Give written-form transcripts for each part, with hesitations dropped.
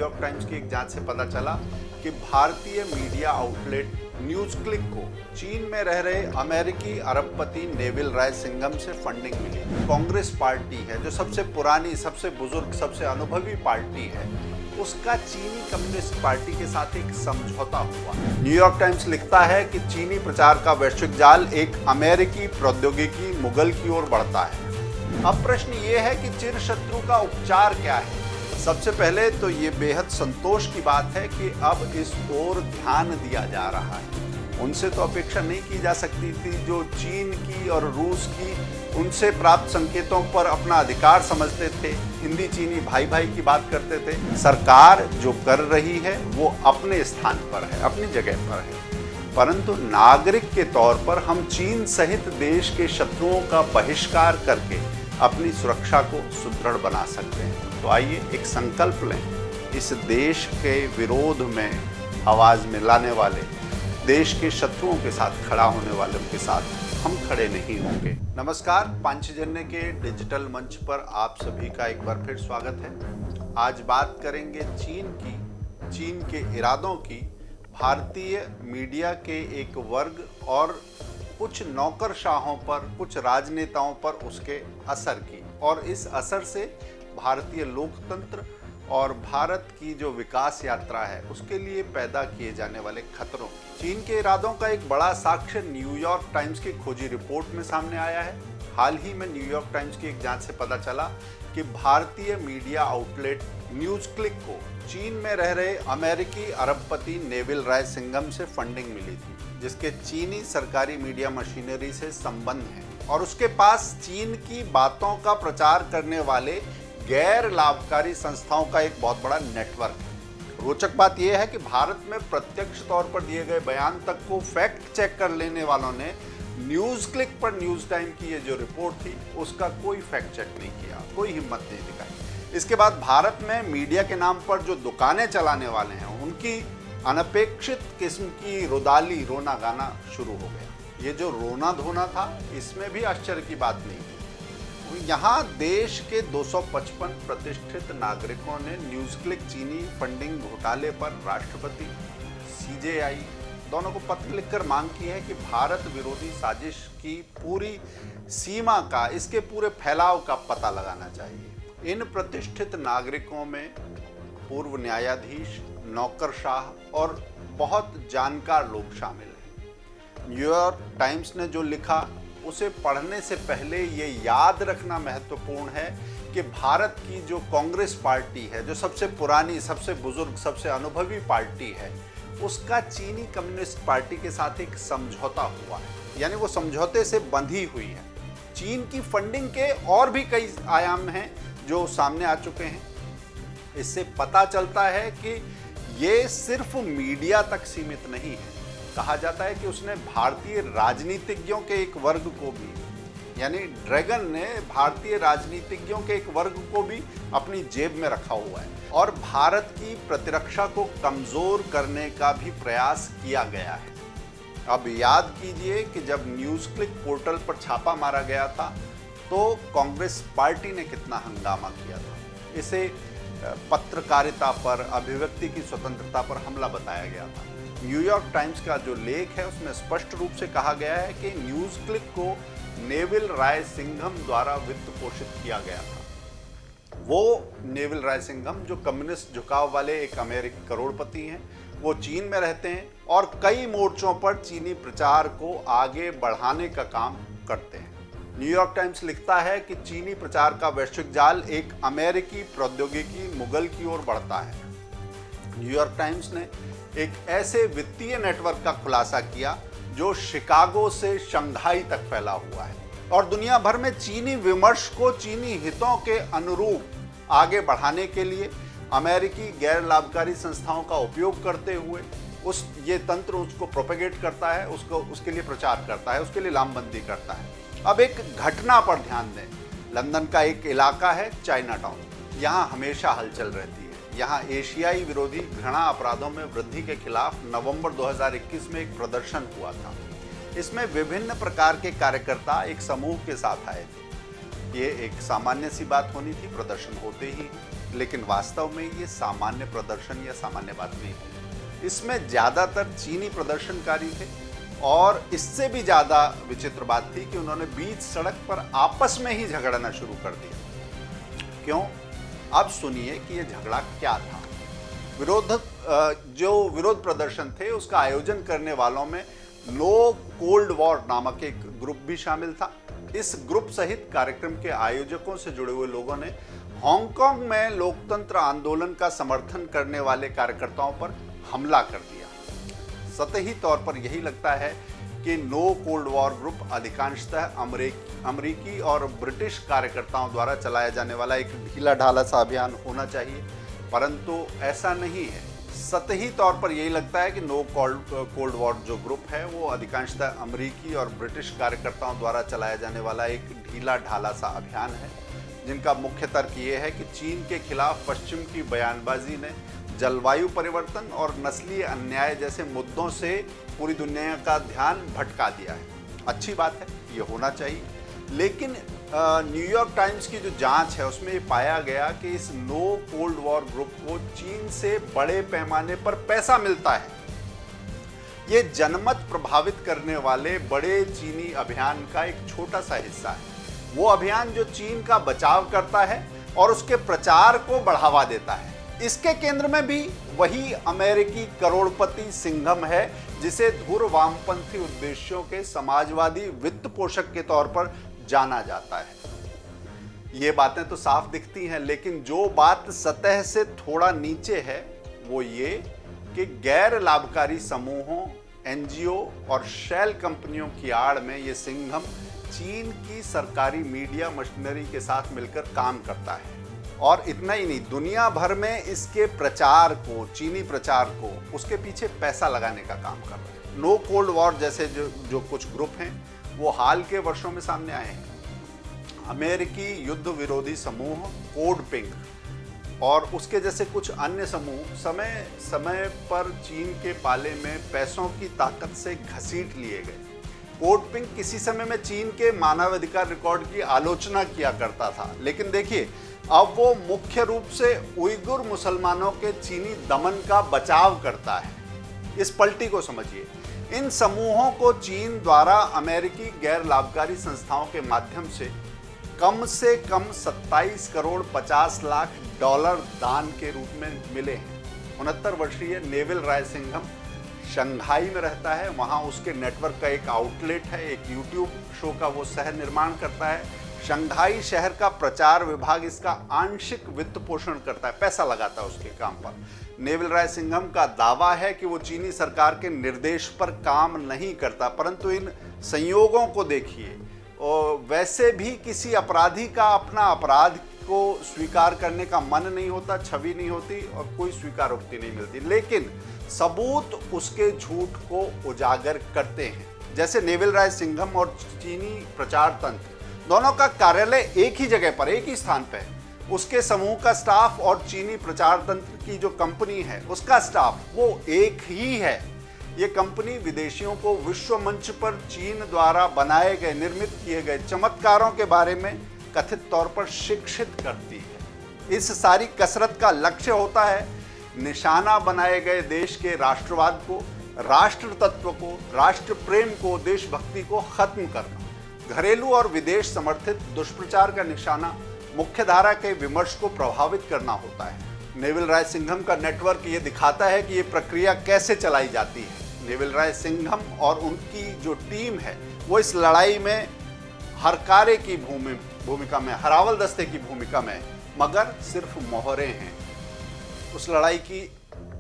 New York times की एक जांच से पता चला कि भारतीय मीडिया आउटलेट न्यूज क्लिक को चीन में रह रहे अमेरिकी अरबपति नेविल रायसिंघम से फंडिंग मिली। कांग्रेस पार्टी है जो सबसे पुरानी, सबसे बुजुर्ग, सबसे अनुभवी पार्टी है, उसका चीनी कम्युनिस्ट पार्टी के साथ एक समझौता हुआ। न्यूयॉर्क टाइम्स लिखता है कि चीनी प्रचार का वैश्विक जाल एक अमेरिकी प्रौद्योगिकी मुगल की ओर बढ़ता है। अब प्रश्न ये है कि चिर शत्रु का उपचार क्या है। सबसे पहले तो ये बेहद संतोष की बात है कि अब इस ओर ध्यान दिया जा रहा है। उनसे तो अपेक्षा नहीं की जा सकती थी जो चीन की और रूस की उनसे प्राप्त संकेतों पर अपना अधिकार समझते थे, हिंदी चीनी भाई भाई की बात करते थे। सरकार जो कर रही है वो अपने स्थान पर है, अपनी जगह पर है, परंतु नागरिक के तौर पर हम चीन सहित देश के शत्रुओं का बहिष्कार करके अपनी सुरक्षा को सुदृढ़ बना सकते हैं। तो आइए एक संकल्प लें, इस देश के विरोध में आवाज मिलाने वाले, देश के शत्रुओं के साथ खड़ा होने वालों के साथ हम खड़े नहीं होंगे। नमस्कार, पांचजन्य के डिजिटल मंच पर आप सभी का एक बार फिर स्वागत है। आज बात करेंगे चीन के इरादों की, भारतीय मीडिया के एक वर्ग और कुछ नौकरशाहों पर, कुछ राजनेताओं पर उसके असर की, और इस असर से भारतीय लोकतंत्र और भारत की जो विकास यात्रा है उसके लिए पैदा किए जाने वाले खतरों। चीन के इरादों का एक बड़ा साक्ष्य न्यूयॉर्क टाइम्स की खोजी रिपोर्ट में सामने आया है। हाल ही में न्यूयॉर्क टाइम्स की एक जांच से पता चला कि भारतीय मीडिया आउटलेट न्यूज क्लिक को चीन में रह रहे अमेरिकी अरबपति नेविल रायसिंघम से फंडिंग मिली थी, जिसके चीनी सरकारी मीडिया मशीनरी से संबंध है, और उसके पास चीन की बातों का प्रचार करने वाले गैर लाभकारी संस्थाओं का एक बहुत बड़ा नेटवर्क है। रोचक बात यह है कि भारत में प्रत्यक्ष तौर पर दिए गए बयान तक को फैक्ट चेक कर लेने वालों ने न्यूज क्लिक पर न्यूज टाइम की ये जो रिपोर्ट थी उसका कोई फैक्ट चेक नहीं किया, कोई हिम्मत नहीं दिखाई। इसके बाद भारत में मीडिया के नाम पर जो दुकानें चलाने वाले हैं उनकी अनपेक्षित किस्म की रुदाली, रोना गाना शुरू हो गया। ये जो रोना धोना था इसमें भी आश्चर्य की बात नहीं थी। यहाँ देश के 255 प्रतिष्ठित नागरिकों ने न्यूज क्लिक चीनी फंडिंग घोटाले पर राष्ट्रपति, सीजेआई दोनों को पत्र लिखकर मांग की है कि भारत विरोधी साजिश की पूरी सीमा का, इसके पूरे फैलाव का पता लगाना चाहिए। इन प्रतिष्ठित नागरिकों में पूर्व न्यायाधीश, नौकरशाह और बहुत जानकार लोग शामिल हैं। न्यूयॉर्क टाइम्स ने जो लिखा उसे पढ़ने से पहले ये याद रखना महत्वपूर्ण है कि भारत की जो कांग्रेस पार्टी है, जो सबसे पुरानी, सबसे बुजुर्ग, सबसे अनुभवी पार्टी है, उसका चीनी कम्युनिस्ट पार्टी के साथ एक समझौता हुआ है, यानी वो समझौते से बंधी हुई है। चीन की फंडिंग के और भी कई आयाम हैं जो सामने आ चुके हैं। इससे पता चलता है कि ये सिर्फ मीडिया तक सीमित नहीं है। कहा जाता है कि उसने भारतीय राजनीतिज्ञों के एक वर्ग को भी, यानी ड्रैगन ने भारतीय राजनीतिज्ञों के एक वर्ग को भी अपनी जेब में रखा हुआ है, और भारत की प्रतिरक्षा को कमजोर करने का भी प्रयास किया गया है। अब याद कीजिए कि जब न्यूज क्लिक पोर्टल पर छापा मारा गया था तो कांग्रेस पार्टी ने कितना हंगामा किया था। इसे पत्रकारिता पर, अभिव्यक्ति की स्वतंत्रता पर हमला बताया गया था। न्यूयॉर्क टाइम्स का जो लेख है उसमें स्पष्ट रूप से कहा गया है कि न्यूज क्लिक को नेविल रायसिंघम द्वारा वित्त पोषित किया गया था। वो नेविल रायसिंघम जो कम्युनिस्ट झुकाव वाले एक अमेरिकी करोड़पति हैं, वो चीन में रहते हैं और कई मोर्चों पर चीनी प्रचार को आगे बढ़ाने का काम करते हैं। न्यूयॉर्क टाइम्स लिखता है कि चीनी प्रचार का वैश्विक जाल एक अमेरिकी प्रौद्योगिकी मुगल की ओर बढ़ता है। न्यूयॉर्क टाइम्स ने एक ऐसे वित्तीय नेटवर्क का खुलासा किया जो शिकागो से शंघाई तक फैला हुआ है, और दुनिया भर में चीनी विमर्श को चीनी हितों के अनुरूप आगे बढ़ाने के लिए अमेरिकी गैर लाभकारी संस्थाओं का उपयोग करते हुए ये तंत्र उसको प्रोपेगेट करता है, उसके लिए प्रचार करता है, उसके लिए लामबंदी करता है। अब एक घटना पर ध्यान दें। लंदन का एक इलाका है चाइना टाउन, यहाँ हमेशा हलचल रहती है। यहाँ एशियाई विरोधी घृणा अपराधों में वृद्धि के खिलाफ नवंबर 2021 में एक प्रदर्शन हुआ था। इसमें विभिन्न प्रकार के कार्यकर्ता एक समूह के साथ आए थे। ये एक सामान्य सी बात होनी थी, प्रदर्शन होते ही। लेकिन वास्तव में ये सामान्य प्रदर्शन या सामान्य बात नहीं थी। इसमें ज़्यादातर चीनी प्रदर्शनकारी थे और इससे भी ज़्यादा विचित्र बात थी कि उन्होंने बीच सड़क पर आपस में ही झगड़ना शुरू कर दिया। क्यों? अब सुनिए कि ये झगड़ा क्या था। जो विरोध प्रदर्शन थे उसका आयोजन करने वालों में नो कोल्ड वॉर नामक एक ग्रुप भी शामिल था। इस ग्रुप सहित कार्यक्रम के आयोजकों से जुड़े हुए लोगों ने हांगकांग में लोकतंत्र आंदोलन का समर्थन करने वाले कार्यकर्ताओं पर हमला कर दिया। सतही तौर पर यही लगता है कि नो कोल्ड वॉर ग्रुप अधिकांशतः अमेरिकी और ब्रिटिश कार्यकर्ताओं द्वारा चलाया जाने वाला एक ढीला ढाला सा अभियान होना चाहिए, परंतु ऐसा नहीं है। सतही तौर पर यही लगता है कि नो कोल्ड वॉर जो ग्रुप है वो अधिकांशतः अमेरिकी और ब्रिटिश कार्यकर्ताओं द्वारा चलाया जाने वाला एक ढीला ढाला सा अभियान है, जिनका मुख्य तर्क ये है कि चीन के खिलाफ पश्चिम की बयानबाजी ने जलवायु परिवर्तन और नस्लीय अन्याय जैसे मुद्दों से पूरी दुनिया का ध्यान भटका दिया है। अच्छी बात है, ये होना चाहिए, लेकिन न्यूयॉर्क टाइम्स की जो जांच है उसमें ये पाया गया कि इस नो कोल्ड वॉर ग्रुप को चीन से बड़े पैमाने पर पैसा मिलता है। ये जनमत प्रभावित करने वाले बड़े चीनी अभियान का एक छोटा सा हिस्सा है। वो अभियान जो चीन का बचाव करता है और उसके प्रचार को बढ़ावा देता है। इसके केंद्र में भी वही अमेरिकी करोड़पति सिंघम है, जिसे धुर वामपंथी उद्देश्यों के समाजवादी वित्त पोषक के तौर पर जाना जाता है। ये बातें तो साफ दिखती हैं, लेकिन जो बात सतह से थोड़ा नीचे है वो ये कि गैर लाभकारी समूहों, एनजीओ और शेल कंपनियों की आड़ में ये सिंघम चीन की सरकारी मीडिया मशीनरी के साथ मिलकर काम करता है। और इतना ही नहीं, दुनिया भर में इसके प्रचार को, चीनी प्रचार को, उसके पीछे पैसा लगाने का काम कर रहा है। नो कोल्ड वॉर जैसे जो कुछ ग्रुप हैं वो हाल के वर्षों में सामने आए हैं। अमेरिकी युद्ध विरोधी समूह कोड पिंक और उसके जैसे कुछ अन्य समूह समय समय पर चीन के पाले में पैसों की ताकत से घसीट लिए गए। कोड पिंक किसी समय में चीन के मानवाधिकार रिकॉर्ड की आलोचना किया करता था, लेकिन देखिए अब वो मुख्य रूप से उइगुर मुसलमानों के चीनी दमन का बचाव करता है। इस पलटी को समझिए। इन समूहों को चीन द्वारा अमेरिकी गैर लाभकारी संस्थाओं के माध्यम से कम 27 करोड़ 50 लाख डॉलर दान के रूप में मिले हैं। 69 वर्षीय नेविल राय सिंघम शंघाई में रहता है। वहाँ उसके नेटवर्क का एक आउटलेट है, एक यूट्यूब शो का वो सह निर्माण करता है। शंघाई शहर का प्रचार विभाग इसका आंशिक वित्त पोषण करता है, पैसा लगाता है उसके काम पर। नेविल राय सिंघम का दावा है कि वो चीनी सरकार के निर्देश पर काम नहीं करता, परंतु इन संयोगों को देखिए, वैसे भी किसी अपराधी का अपना अपराध को स्वीकार करने का मन नहीं होता, छवि नहीं होती और कोई स्वीकारोक्ति नहीं मिलती, लेकिन सबूत उसके झूठ को उजागर करते हैं। जैसे नेविल राय सिंघम और चीनी प्रचार तंत्र दोनों का कार्यालय एक ही जगह पर, एक ही स्थान पर है। उसके समूह का स्टाफ और चीनी प्रचार तंत्र की जो कंपनी है उसका स्टाफ वो एक ही है। ये कंपनी विदेशियों को विश्व मंच पर चीन द्वारा बनाए गए, निर्मित किए गए चमत्कारों के बारे में कथित तौर पर शिक्षित करती है। इस सारी कसरत का लक्ष्य होता है निशाना बनाए गए देश के राष्ट्रवाद को, राष्ट्र तत्व को, राष्ट्र प्रेम को, देशभक्ति को खत्म करना। घरेलू और विदेश समर्थित दुष्प्रचार का निशाना मुख्यधारा के विमर्श को प्रभावित करना होता है। नेविल राय सिंघम का नेटवर्क ये दिखाता है कि ये प्रक्रिया कैसे चलाई जाती है। नेविल राय सिंघम और उनकी जो टीम है वो इस लड़ाई में हरकारे की भूमिका में, हरावल दस्ते की भूमिका में, मगर सिर्फ मोहरे हैं। उस लड़ाई की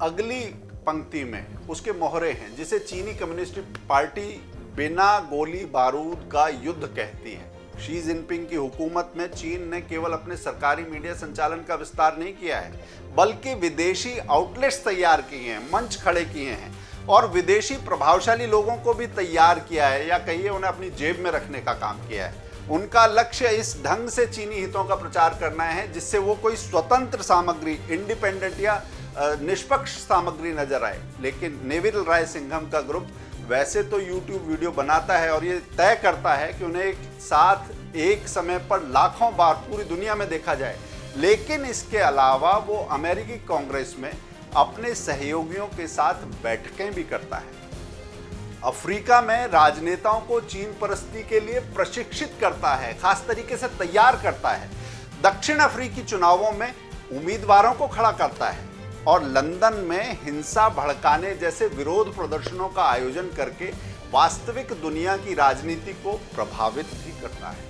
अगली पंक्ति में उसके मोहरे हैं, जिसे चीनी कम्युनिस्ट पार्टी बिना गोली बारूद का युद्ध कहती है। शी जिनपिंग की हुकूमत में चीन ने केवल अपने सरकारी मीडिया संचालन का विस्तार नहीं किया है, बल्कि विदेशी आउटलेट्स तैयार किए हैं, मंच खड़े किए हैं और विदेशी प्रभावशाली लोगों को भी तैयार किया है, या कहिए उन्हें अपनी जेब में रखने का काम किया है। उनका लक्ष्य इस ढंग से चीनी हितों का प्रचार करना है जिससे वो कोई स्वतंत्र सामग्री, इंडिपेंडेंट या निष्पक्ष सामग्री नजर आए। लेकिन नेविल राय सिंघम का ग्रुप वैसे तो YouTube वीडियो बनाता है और ये तय करता है कि उन्हें एक साथ एक समय पर लाखों बार पूरी दुनिया में देखा जाए, लेकिन इसके अलावा वो अमेरिकी कांग्रेस में अपने सहयोगियों के साथ बैठकें भी करता है। अफ्रीका में राजनेताओं को चीन परस्ती के लिए प्रशिक्षित करता है, खास तरीके से तैयार करता है। दक्षिण अफ्रीकी चुनावों में उम्मीदवारों को खड़ा करता है और लंदन में हिंसा भड़काने जैसे विरोध प्रदर्शनों का आयोजन करके वास्तविक दुनिया की राजनीति को प्रभावित भी करता है।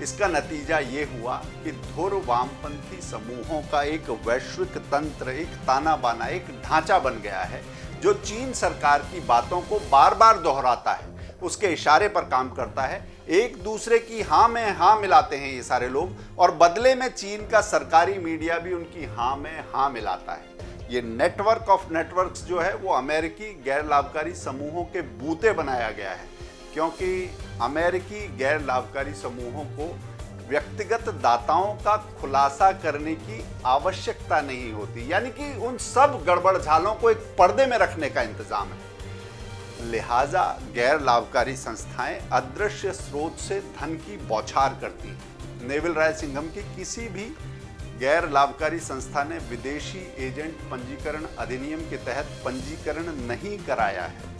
इसका नतीजा ये हुआ कि धुर वामपंथी समूहों का एक वैश्विक तंत्र, एक ताना बाना, एक ढांचा बन गया है जो चीन सरकार की बातों को बार बार दोहराता है, उसके इशारे पर काम करता है। एक दूसरे की हाँ में हाँ मिलाते हैं ये सारे लोग, और बदले में चीन का सरकारी मीडिया भी उनकी हाँ में हाँ मिलाता है। ये नेटवर्क ऑफ नेटवर्क्स जो है वो अमेरिकी गैर लाभकारी समूहों के बूते बनाया गया है, क्योंकि अमेरिकी गैर लाभकारी समूहों को व्यक्तिगत दाताओं का खुलासा करने की आवश्यकता नहीं होती, यानी कि उन सब गड़बड़झालों को एक पर्दे में रखने का इंतजाम है। लिहाजा गैर लाभकारी संस्थाएं अदृश्य स्रोत से धन की बौछार करती हैं। नेविल रायसिंघम की किसी भी गैर लाभकारी संस्था ने विदेशी एजेंट पंजीकरण अधिनियम के तहत पंजीकरण नहीं कराया है।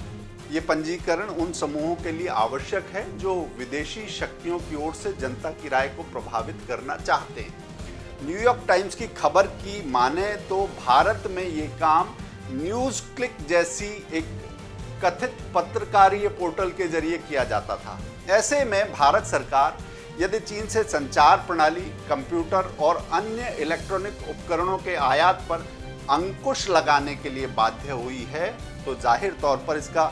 ये पंजीकरण उन समूहों के लिए आवश्यक है जो विदेशी शक्तियों की ओर से जनता की राय को प्रभावित करना चाहते हैं। न्यूयॉर्क टाइम्स की खबर की माने तो भारत में ये काम न्यूज क्लिक जैसी एक कथित पत्रकारीय पोर्टल के जरिए किया जाता था। ऐसे में भारत सरकार यदि चीन से संचार प्रणाली, कंप्यूटर और अन्य इलेक्ट्रॉनिक उपकरणों के आयात पर अंकुश लगाने के लिए बाध्य हुई है, तो जाहिर तौर पर इसका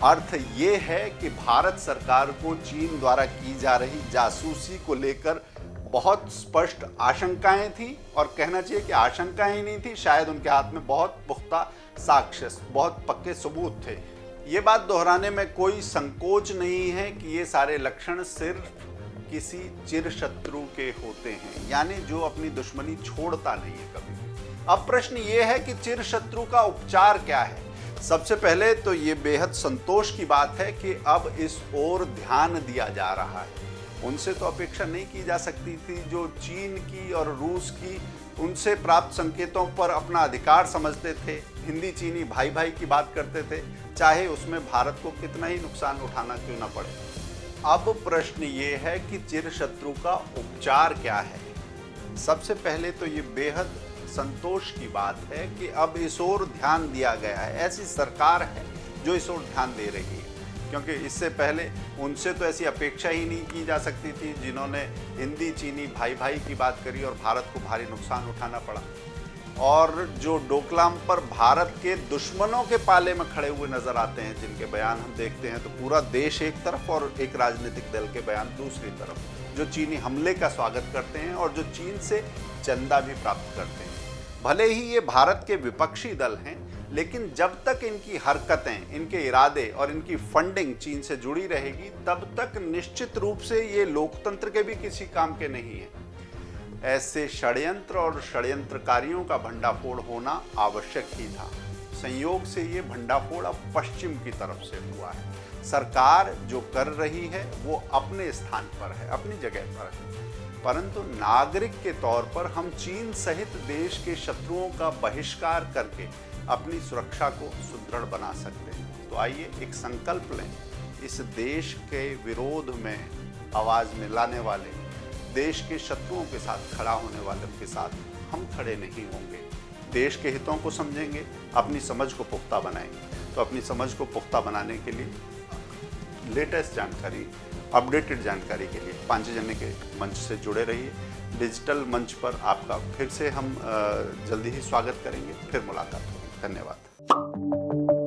अर्थ ये है कि भारत सरकार को चीन द्वारा की जा रही जासूसी को लेकर बहुत स्पष्ट आशंकाएं थी, और कहना चाहिए कि आशंकाएं ही नहीं थी, शायद उनके हाथ में बहुत पुख्ता साक्ष्य, बहुत पक्के सबूत थे। ये बात दोहराने में कोई संकोच नहीं है कि ये सारे लक्षण सिर्फ किसी चिर शत्रु के होते हैं, यानी जो अपनी दुश्मनी छोड़ता नहीं है कभी भी। अब प्रश्न ये है कि चिर शत्रु का उपचार क्या है। सबसे पहले तो ये बेहद संतोष की बात है कि अब इस ओर ध्यान दिया जा रहा है। उनसे तो अपेक्षा नहीं की जा सकती थी जो चीन की और रूस की उनसे प्राप्त संकेतों पर अपना अधिकार समझते थे, हिंदी चीनी भाई भाई की बात करते थे, चाहे उसमें भारत को कितना ही नुकसान उठाना क्यों ना पड़े। अब प्रश्न ये है कि चिर शत्रु का उपचार क्या है। सबसे पहले तो ये बेहद संतोष की बात है कि अब इस ओर ध्यान दिया गया है। ऐसी सरकार है जो इस ओर ध्यान दे रही है, क्योंकि इससे पहले उनसे तो ऐसी अपेक्षा ही नहीं की जा सकती थी जिन्होंने हिंदी चीनी भाई भाई की बात करी और भारत को भारी नुकसान उठाना पड़ा। और जो डोकलाम पर भारत के दुश्मनों के पाले में खड़े हुए नजर आते हैं, जिनके बयान हम देखते हैं, तो पूरा देश एक तरफ और एक राजनीतिक दल के बयान दूसरी तरफ, जो चीनी हमले का स्वागत करते हैं और जो चीन से चंदा भी प्राप्त करते हैं। भले ही ये भारत के विपक्षी दल हैं, लेकिन जब तक इनकी हरकतें, इनके इरादे और इनकी फंडिंग चीन से जुड़ी रहेगी, तब तक निश्चित रूप से ये लोकतंत्र के भी किसी काम के नहीं है। ऐसे षड्यंत्र और षड्यंत्रकारियों का भंडाफोड़ होना आवश्यक ही था। संयोग से ये भंडाफोड़ अब पश्चिम की तरफ से हुआ है। सरकार जो कर रही है वो अपने स्थान पर है, अपनी जगह पर है, परंतु नागरिक के तौर पर हम चीन सहित देश के शत्रुओं का बहिष्कार करके अपनी सुरक्षा को सुदृढ़ बना सकते हैं। तो आइए एक संकल्प लें, इस देश के विरोध में आवाज़ मिलाने वाले, देश के शत्रुओं के साथ खड़ा होने वालों के साथ हम खड़े नहीं होंगे। देश के हितों को समझेंगे, अपनी समझ को पुख्ता बनाएंगे। तो अपनी समझ को पुख्ता बनाने के लिए लेटेस्ट जानकारी, अपडेटेड जानकारी के लिए पांचजन्य के मंच से जुड़े रहिए। डिजिटल मंच पर आपका फिर से हम जल्दी ही स्वागत करेंगे, फिर मुलाकात होगी। धन्यवाद।